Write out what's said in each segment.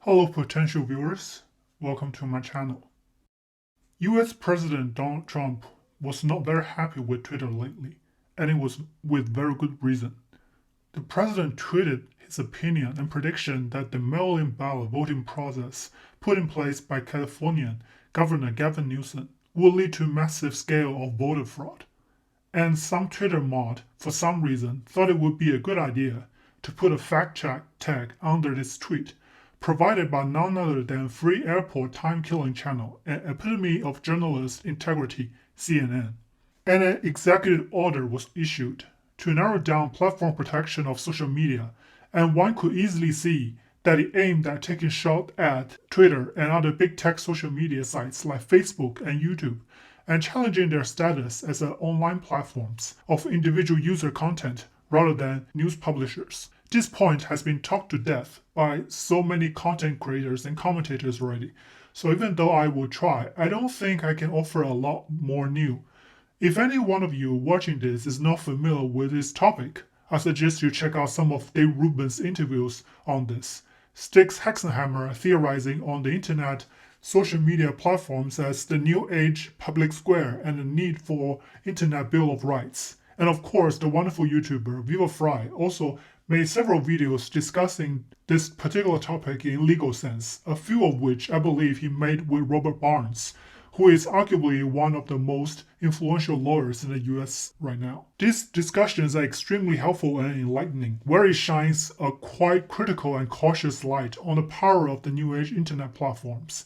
Hello potential viewers, welcome to my channel. US President Donald Trump was not very happy with Twitter lately, and it was with very good reason. The president tweeted his opinion and prediction that the mail-in ballot voting process put in place by Californian Governor Gavin Newsom will lead to a massive scale of voter fraud. And some Twitter mod, for some reason, thought it would be a good idea to put a fact-check tag under this tweet, provided by none other than free airport time-killing channel and epitome of journalist integrity, CNN. And an executive order was issued to narrow down platform protection of social media, and one could easily see that it aimed at taking shot at Twitter and other big tech social media sites like Facebook and YouTube, and challenging their status as online platforms of individual user content rather than news publishers. This point has been talked to death by so many content creators and commentators already, so even though I will try, I don't think I can offer a lot more new. If any one of you watching this is not familiar with this topic, I suggest you check out some of Dave Rubin's interviews on this. Styx Hexenhammer theorizing on the internet social media platforms as the new age public square and the need for internet bill of rights. And of course, the wonderful YouTuber Viva Fry also made several videos discussing this particular topic in legal sense, a few of which I believe he made with Robert Barnes, who is arguably one of the most influential lawyers in the US right now. These discussions are extremely helpful and enlightening, where it shines a quite critical and cautious light on the power of the new age internet platforms,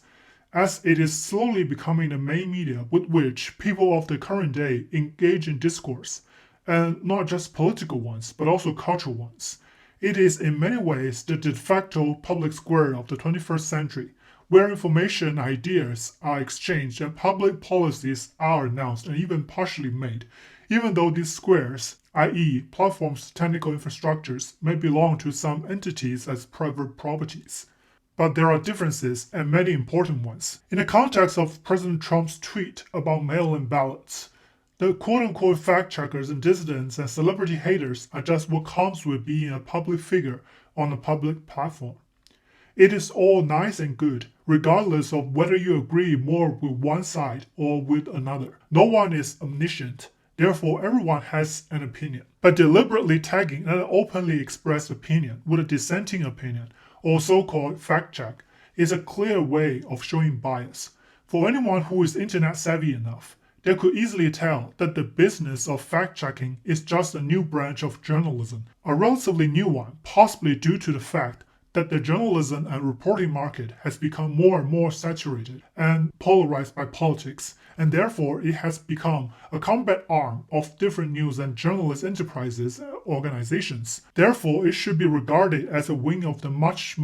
as it is slowly becoming the main media with which people of the current day engage in discourse, and not just political ones, but also cultural ones. It is in many ways the de facto public square of the 21st century, where information and ideas are exchanged and public policies are announced and even partially made, even though these squares, i.e. platforms' technical infrastructures, may belong to some entities as private properties. But there are differences, and many important ones. In the context of President Trump's tweet about mail-in ballots, the quote-unquote fact-checkers and dissidents and celebrity haters are just what comes with being a public figure on a public platform. It is all nice and good, regardless of whether you agree more with one side or with another. No one is omniscient, therefore everyone has an opinion. But deliberately tagging an openly expressed opinion with a dissenting opinion, or so-called fact-check, is a clear way of showing bias. For anyone who is internet savvy enough, they could easily tell that the business of fact-checking is just a new branch of journalism, a relatively new one, possibly due to the fact that the journalism and reporting market has become more and more saturated and polarized by politics, and therefore it has become a combat arm of different news and journalist enterprises and organizations. Therefore, it should be regarded as a wing of the much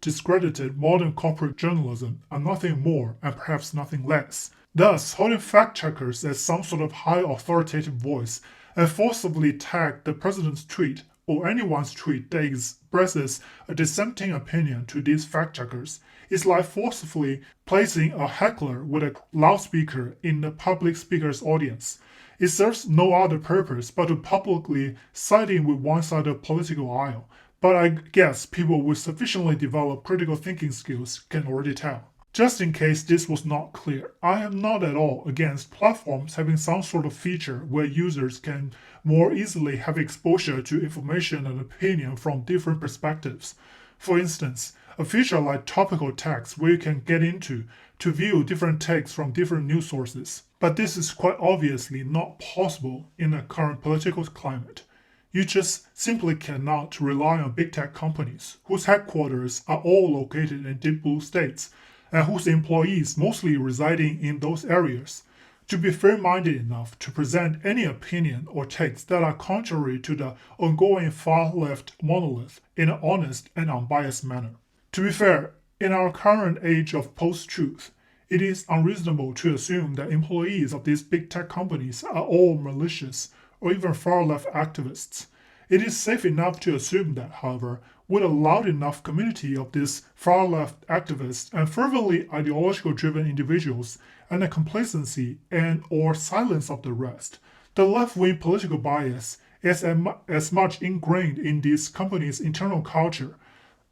discredited modern corporate journalism, and nothing more and perhaps nothing less. Thus, holding fact-checkers as some sort of high authoritative voice and forcibly tag the president's tweet or anyone's tweet that expresses a dissenting opinion to these fact-checkers is like forcibly placing a heckler with a loudspeaker in the public speaker's audience. It serves no other purpose but to publicly side in with one side of the political aisle. But I guess people with sufficiently developed critical thinking skills can already tell. Just in case this was not clear, I am not at all against platforms having some sort of feature where users can more easily have exposure to information and opinion from different perspectives. For instance, a feature like topical tags where you can get into to view different takes from different news sources. But this is quite obviously not possible in the current political climate. You just simply cannot rely on big tech companies whose headquarters are all located in deep blue states and whose employees mostly residing in those areas, to be fair-minded enough to present any opinion or takes that are contrary to the ongoing far-left monolith in an honest and unbiased manner. To be fair, in our current age of post-truth, it is unreasonable to assume that employees of these big tech companies are all malicious or even far-left activists. It is safe enough to assume that, however, with a loud enough community of these far-left activists and fervently ideological-driven individuals and the complacency and or silence of the rest, the left-wing political bias is as much ingrained in these companies' internal culture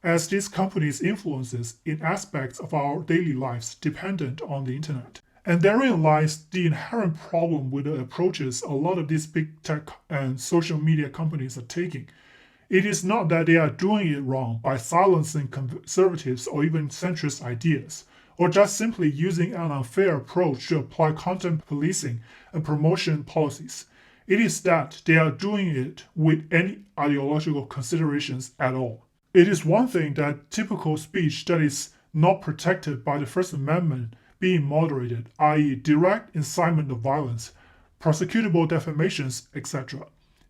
as these companies' influences in aspects of our daily lives dependent on the internet. And therein lies the inherent problem with the approaches a lot of these big tech and social media companies are taking. It is not that they are doing it wrong by silencing conservatives or even centrist ideas, or just simply using an unfair approach to apply content policing and promotion policies. It is that they are doing it with any ideological considerations at all. It is one thing that typical speech that is not protected by the First Amendment being moderated, i.e., direct incitement of violence, prosecutable defamations, etc.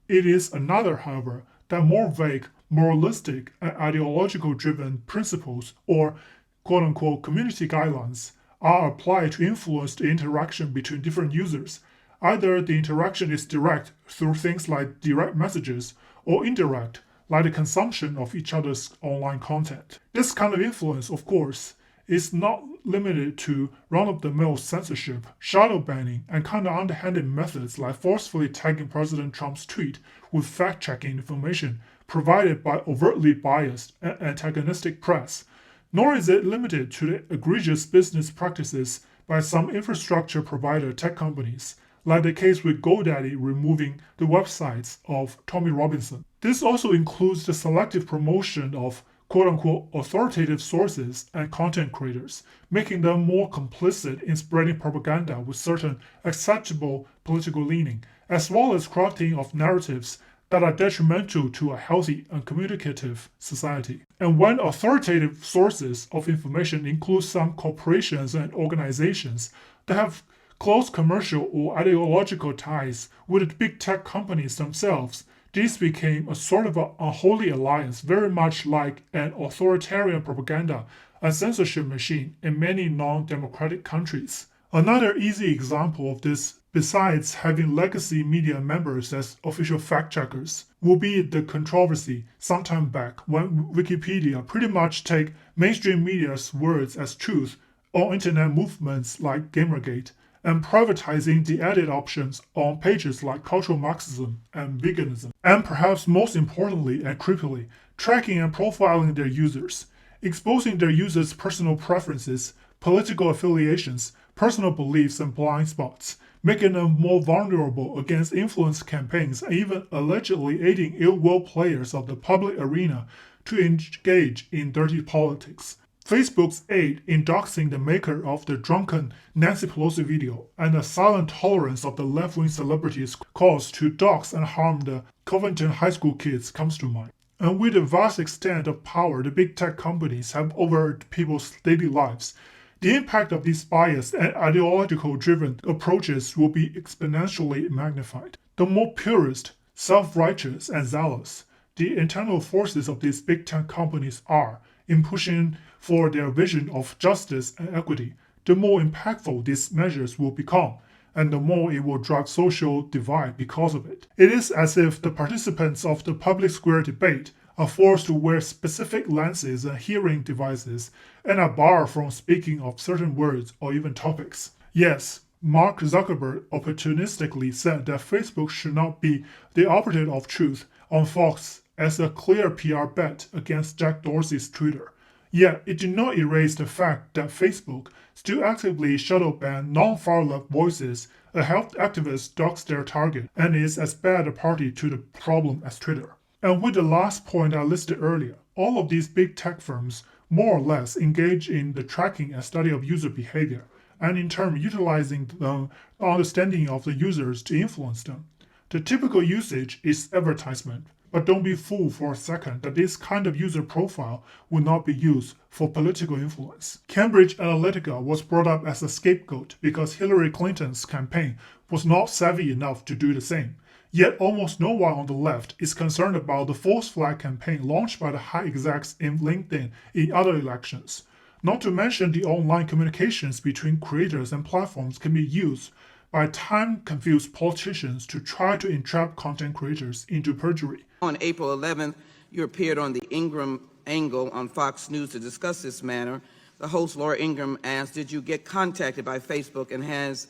It is another, however, that more vague, moralistic, and ideological driven principles or quote unquote community guidelines are applied to influence the interaction between different users. Either the interaction is direct through things like direct messages or indirect, like the consumption of each other's online content. This kind of influence, of course, is not limited to run-of-the-mill censorship, shadow banning, and kind of underhanded methods like forcefully tagging President Trump's tweet with fact-checking information provided by overtly biased and antagonistic press. Nor is it limited to the egregious business practices by some infrastructure provider tech companies, like the case with GoDaddy removing the websites of Tommy Robinson. This also includes the selective promotion of quote-unquote authoritative sources and content creators, making them more complicit in spreading propaganda with certain acceptable political leaning, as well as crafting of narratives that are detrimental to a healthy and communicative society. And when authoritative sources of information include some corporations and organizations that have close commercial or ideological ties with the big tech companies themselves, this became a sort of an unholy alliance, very much like an authoritarian propaganda and censorship machine in many non-democratic countries. Another easy example of this, besides having legacy media members as official fact-checkers, will be the controversy sometime back when Wikipedia pretty much take mainstream media's words as truth on internet movements like Gamergate, and privatizing the edit options on pages like cultural Marxism and veganism. And perhaps most importantly and creepily, tracking and profiling their users, exposing their users' personal preferences, political affiliations, personal beliefs, and blind spots, making them more vulnerable against influence campaigns and even allegedly aiding ill-will players of the public arena to engage in dirty politics. Facebook's aid in doxing the maker of the drunken Nancy Pelosi video and the silent tolerance of the left-wing celebrities caused to dox and harm the Covington High School kids comes to mind. And with the vast extent of power the big tech companies have over people's daily lives, the impact of these biased and ideological-driven approaches will be exponentially magnified. The more purist, self-righteous, and zealous the internal forces of these big tech companies are in pushing for their vision of justice and equity, the more impactful these measures will become, and the more it will drive social divide because of it. It is as if the participants of the public square debate are forced to wear specific lenses and hearing devices and are barred from speaking of certain words or even topics. Yes, Mark Zuckerberg opportunistically said that Facebook should not be the operative of truth on Fox as a clear PR bet against Jack Dorsey's Twitter. Yet, it did not erase the fact that Facebook still actively shadow ban non-far left voices, a health activist dogs their target, and is as bad a party to the problem as Twitter. And with the last point I listed earlier, all of these big tech firms more or less engage in the tracking and study of user behavior, and in turn utilizing the understanding of the users to influence them. The typical usage is advertisement, but don't be fooled for a second that this kind of user profile will not be used for political influence. Cambridge Analytica was brought up as a scapegoat because Hillary Clinton's campaign was not savvy enough to do the same. Yet almost no one on the left is concerned about the false flag campaign launched by the high execs in LinkedIn in other elections. Not to mention the online communications between creators and platforms can be used by time-confused politicians to try to entrap content creators into perjury. On April 11th, you appeared on the Ingram Angle on Fox News to discuss this matter. The host, Laura Ingram, asked, did you get contacted by Facebook, and has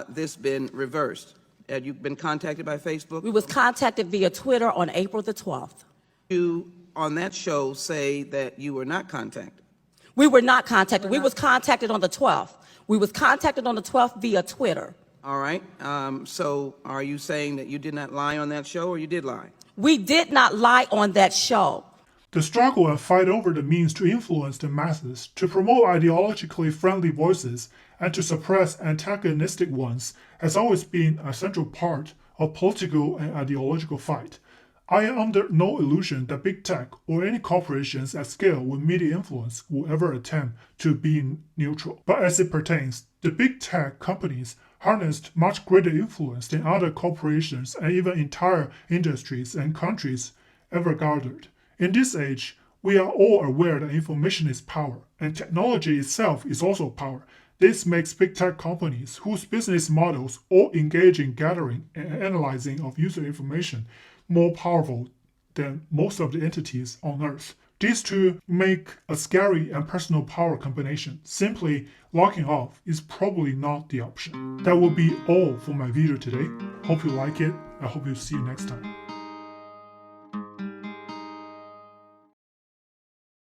this been reversed? Had you been contacted by Facebook? We was contacted via Twitter on April the 12th. You on that show say that you were not contacted? We were not contacted. We was contacted on the 12th. We was contacted on the 12th via Twitter. All right. So are you saying that you did not lie on that show, or you did lie? We did not lie on that show. The struggle and fight over the means to influence the masses, to promote ideologically friendly voices, and to suppress antagonistic ones has always been a central part of political and ideological fight. I am under no illusion that big tech or any corporations at scale with media influence will ever attempt to be neutral. But as it pertains, the big tech companies harnessed much greater influence than other corporations and even entire industries and countries ever gathered. In this age, we are all aware that information is power, and technology itself is also power. This makes big tech companies, whose business models all engage in gathering and analyzing of user information, more powerful than most of the entities on Earth. These two make a scary and personal power combination. Simply locking off is probably not the option. That will be all for my video today. Hope you like it. I hope you see you next time.